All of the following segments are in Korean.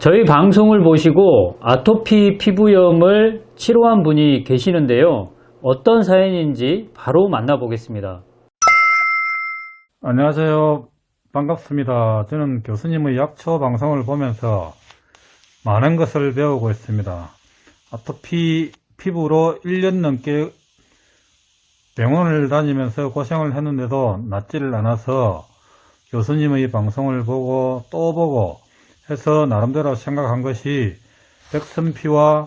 저희 방송을 보시고 아토피 피부염을 치료한 분이 계시는데요. 어떤 사연인지 바로 만나보겠습니다. 안녕하세요. 반갑습니다. 저는 교수님의 약초 방송을 보면서 많은 것을 배우고 있습니다. 아토피 피부로 1년 넘게 병원을 다니면서 고생을 했는데도 낫지를 않아서 교수님의 방송을 보고 또 보고 해서 나름대로 생각한 것이 백선피와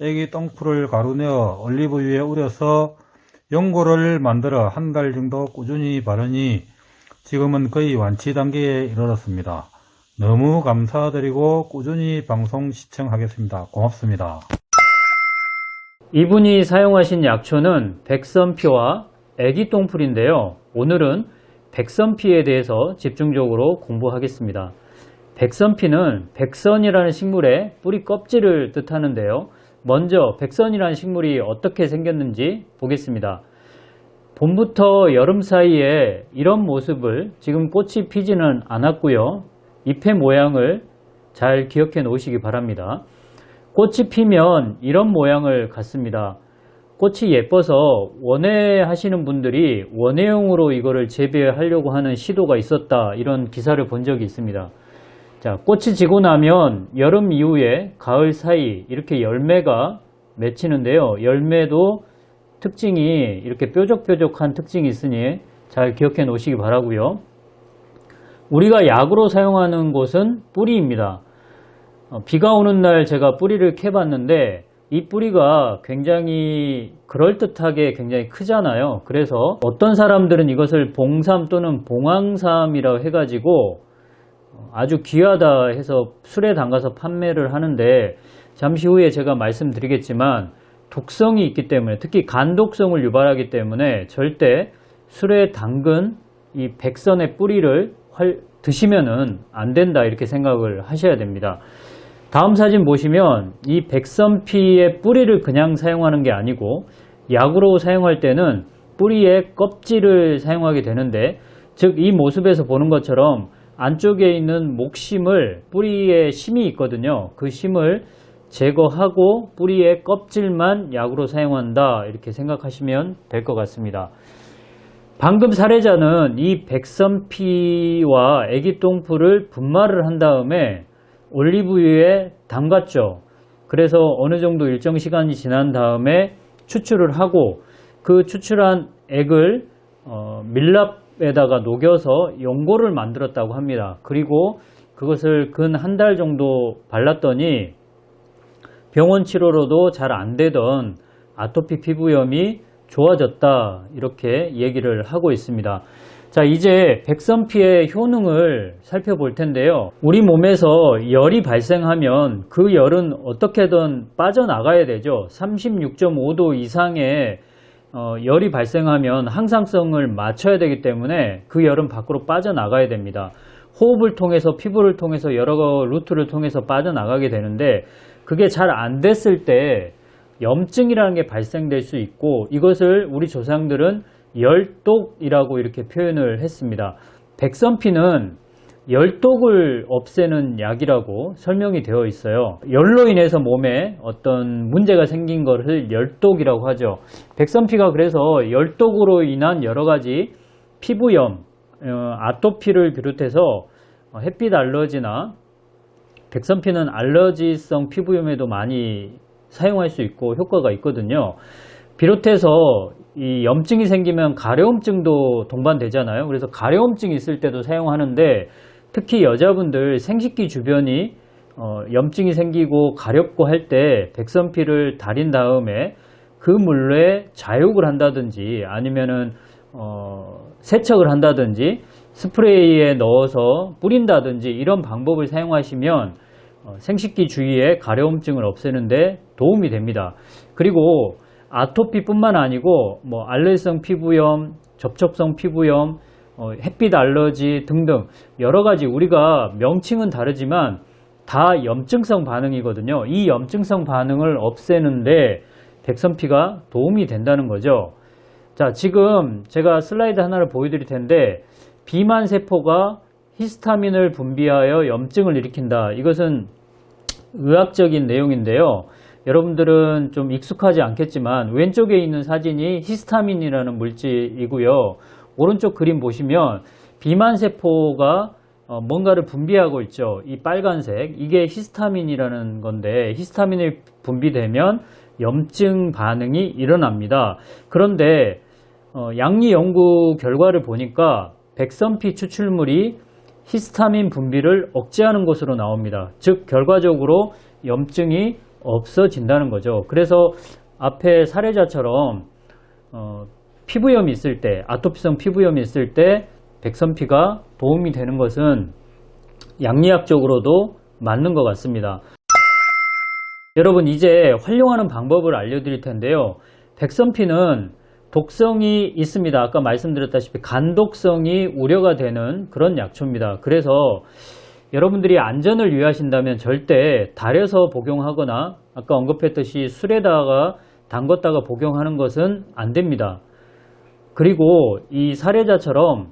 애기 똥풀을 가루내어 올리브유에 우려서 연고를 만들어 한 달 정도 꾸준히 바르니 지금은 거의 완치 단계에 이르렀습니다. 너무 감사드리고 꾸준히 방송 시청하겠습니다. 고맙습니다. 이분이 사용하신 약초는 백선피와 애기똥풀인데요. 오늘은 백선피에 대해서 집중적으로 공부하겠습니다. 백선피는 백선이라는 식물의 뿌리 껍질을 뜻하는데요. 먼저 백선이라는 식물이 어떻게 생겼는지 보겠습니다. 봄부터 여름 사이에 이런 모습을, 지금 꽃이 피지는 않았고요. 잎의 모양을 잘 기억해 놓으시기 바랍니다. 꽃이 피면 이런 모양을 갖습니다. 꽃이 예뻐서 원예하시는 분들이 원예용으로 이거를 재배하려고 하는 시도가 있었다, 이런 기사를 본 적이 있습니다. 자, 꽃이 지고 나면 여름 이후에 가을 사이 이렇게 열매가 맺히는데요. 열매도 특징이 이렇게 뾰족뾰족한 특징이 있으니 잘 기억해 놓으시기 바라고요. 우리가 약으로 사용하는 곳은 뿌리입니다. 비가 오는 날 제가 뿌리를 캐봤는데 이 뿌리가 굉장히 그럴듯하게 굉장히 크잖아요. 그래서 어떤 사람들은 이것을 봉삼 또는 봉황삼이라고 해가지고 아주 귀하다 해서 술에 담가서 판매를 하는데, 잠시 후에 제가 말씀드리겠지만 독성이 있기 때문에, 특히 간독성을 유발하기 때문에 절대 술에 담근 이 백선의 뿌리를 드시면은 안 된다, 이렇게 생각을 하셔야 됩니다. 다음 사진 보시면 이 백선피의 뿌리를 그냥 사용하는 게 아니고 약으로 사용할 때는 뿌리의 껍질을 사용하게 되는데, 즉 이 모습에서 보는 것처럼 안쪽에 있는 목심을, 뿌리에 심이 있거든요. 그 심을 제거하고 뿌리의 껍질만 약으로 사용한다, 이렇게 생각하시면 될 것 같습니다. 방금 사례자는 이 백선피와 애기똥풀을 분말을 한 다음에 올리브유에 담갔죠. 그래서 어느 정도 일정 시간이 지난 다음에 추출을 하고 그 추출한 액을 밀랍에다가 녹여서 연고를 만들었다고 합니다. 그리고 그것을 근 한 달 정도 발랐더니 병원 치료로도 잘 안 되던 아토피 피부염이 좋아졌다, 이렇게 얘기를 하고 있습니다. 자, 이제 백선피의 효능을 살펴볼 텐데요. 우리 몸에서 열이 발생하면 그 열은 어떻게든 빠져나가야 되죠. 36.5도 이상의 열이 발생하면 항상성을 맞춰야 되기 때문에 그 열은 밖으로 빠져나가야 됩니다. 호흡을 통해서, 피부를 통해서, 여러 루트를 통해서 빠져나가게 되는데, 그게 잘 안 됐을 때 염증이라는 게 발생될 수 있고, 이것을 우리 조상들은 열독이라고 이렇게 표현을 했습니다. 백선피는 열독을 없애는 약이라고 설명이 되어 있어요. 열로 인해서 몸에 어떤 문제가 생긴 것을 열독이라고 하죠. 백선피가 그래서 열독으로 인한 여러 가지 피부염, 아토피를 비롯해서 햇빛 알러지나, 백선피는 알러지성 피부염에도 많이 사용할 수 있고 효과가 있거든요. 비롯해서 이 염증이 생기면 가려움증도 동반되잖아요. 그래서 가려움증이 있을 때도 사용하는데, 특히 여자분들 생식기 주변이 염증이 생기고 가렵고 할 때 백선피를 달인 다음에 그 물에 자욕을 한다든지 아니면은 세척을 한다든지 스프레이에 넣어서 뿌린다든지 이런 방법을 사용하시면 생식기 주위에 가려움증을 없애는데 도움이 됩니다. 그리고 아토피뿐만 아니고 알레르기성 피부염, 접촉성 피부염, 햇빛 알러지 등등 여러 가지, 우리가 명칭은 다르지만 다 염증성 반응이거든요. 이 염증성 반응을 없애는데 백선피가 도움이 된다는 거죠. 자, 지금 제가 슬라이드 하나를 보여드릴 텐데, 비만 세포가 히스타민을 분비하여 염증을 일으킨다. 이것은 의학적인 내용인데요. 여러분들은 좀 익숙하지 않겠지만 왼쪽에 있는 사진이 히스타민이라는 물질이고요. 오른쪽 그림 보시면 비만세포가 뭔가를 분비하고 있죠. 이 빨간색, 이게 히스타민이라는 건데 히스타민이 분비되면 염증 반응이 일어납니다. 그런데 양리 연구 결과를 보니까 백선피 추출물이 히스타민 분비를 억제하는 것으로 나옵니다. 즉 결과적으로 염증이 없어진다는 거죠. 그래서 앞에 사례자처럼 피부염이 있을 때, 아토피성 피부염이 있을 때 백선피가 도움이 되는 것은 양리학적으로도 맞는 것 같습니다. 여러분, 이제 활용하는 방법을 알려드릴 텐데요. 백선피는 독성이 있습니다. 아까 말씀드렸다시피 간독성이 우려가 되는 그런 약초입니다. 그래서 여러분들이 안전을 위하신다면 절대 달여서 복용하거나 아까 언급했듯이 술에다가 담궜다가 복용하는 것은 안 됩니다. 그리고 이 사례자처럼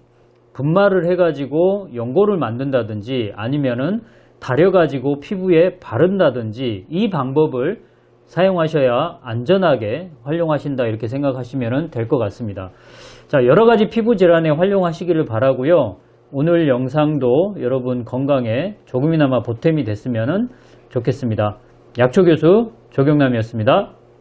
분말을 해가지고 연고를 만든다든지 아니면은 달여가지고 피부에 바른다든지 이 방법을 사용하셔야 안전하게 활용하신다 이렇게 생각하시면 될 것 같습니다. 자, 여러 가지 피부 질환에 활용하시기를 바라고요. 오늘 영상도 여러분 건강에 조금이나마 보탬이 됐으면 좋겠습니다. 약초교수 조경남이었습니다.